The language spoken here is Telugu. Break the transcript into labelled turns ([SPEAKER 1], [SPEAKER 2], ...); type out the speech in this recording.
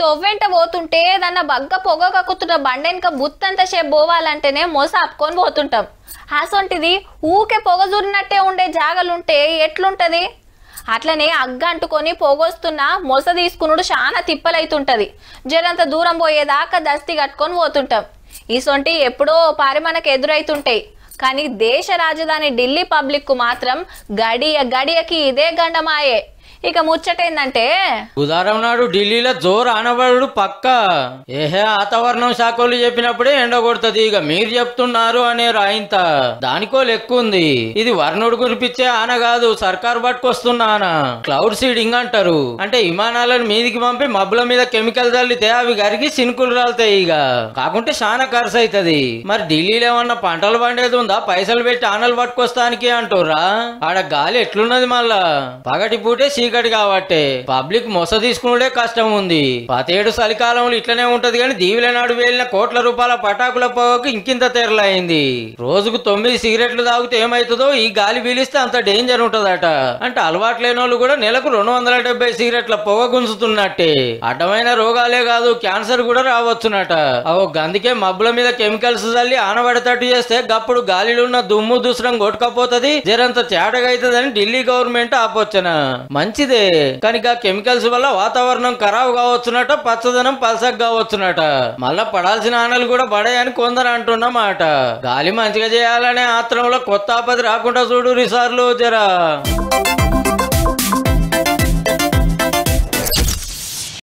[SPEAKER 1] తొవ్వెంట పోతుంటే ఏదన్నా బగ్గ పొగ కక్కుతున్న బండెనక బుత్తంత సేపు పోవాలంటేనే మొస ఆపుకొని పోతుంటాం. అసొంటిది ఊకే పొగ జూరినట్టే ఉండే జాగలుంటే ఎట్లుంటది? అట్లనే అగ్గ అంటుకొని పొగొస్తున్నా మొస తీసుకునుడు చాలా తిప్పలైతుంటది. జరంత దూరం పోయేదాకా దస్తి కట్టుకొని పోతుంటాం. ఈసొంటి ఎప్పుడో పారి మనకు ఎదురైతుంటాయి. కానీ దేశ రాజధాని ఢిల్లీ పబ్లిక్ కు మాత్రం గడియ గడియకి ఇదే గండమాయే. ఇక ముచ్చటేందంటే
[SPEAKER 2] బుధవారం నాడు ఢిల్లీలో జోరు ఆనబడు పక్క ఏహే వాతావరణం శాఖలు చెప్పినప్పుడే ఎండ కొడుతుంది. ఇక మీరు చెప్తున్నారు అనే రాయింత దానికో లెక్కుంది. ఇది వర్ణుడు కురిపించే ఆన కాదు, సర్కారు పట్టుకొస్తున్న ఆన. క్లౌడ్ సీడింగ్ అంటారు. అంటే విమానాలను మీదికి పంపి మబ్బుల మీద కెమికల్ చల్లితే అవి గరిగి సినుకులు రాలుతాయి. ఇక కాకుంటే చాలా ఖర్చు అవుతుంది. మరి ఢిల్లీలో ఏమన్నా పంటలు పండేది ఉందా? పైసలు పెట్టి ఆనలు పట్టుకొస్తానికి అంటుర్రా? ఆడ గాలి ఎట్లున్నది? మళ్ళా పగటి పూటే చీకటి కాబట్టి పబ్లిక్ మొస తీసుకునే కష్టం ఉంది. 17 చలికాలంలో ఇట్లనే ఉంటది. కానీ దీవుల నాడు వేలిన కోట్ల రూపాయల పటాకుల పొగకు ఇంకింత తెరలైంది. రోజుకు 9 సిగరెట్లు తాగితే ఏమైతుందో ఈ గాలి పీలిస్తే అంత డేంజర్ ఉంటదట. అంటే అలవాటు లేని వాళ్ళు కూడా నెలకు 270 సిగరెట్ల పొగ గుంజుతున్నట్టే. అడ్డమైన రోగాలే కాదు, క్యాన్సర్ కూడా రావచ్చునట. అందుకే మబ్బుల మీద కెమికల్స్ చల్లి ఆనబడేటట్టు చేస్తే గప్పుడు గాలిలో ఉన్న దుమ్ము దుసరం కొట్టుకపోతుంది, జరంత తేటగా అవుతుందని ఢిల్లీ గవర్నమెంట్ ఆపొచ్చన. మంచిదే, కానీ కెమికల్స్ వల్ల వాతావరణం ఖరాబ్ కావచ్చునట, పచ్చదనం పలసగా కావచ్చునట. మళ్ళా పడాల్సిన ఆనలు కూడా పడాయని కొందరు అంటున్నమాట. గాలి మంచిగా చేయాలనే ఆత్రంలో కొత్త ఆపద రాకుండా చూడు రిసార్లు జరా.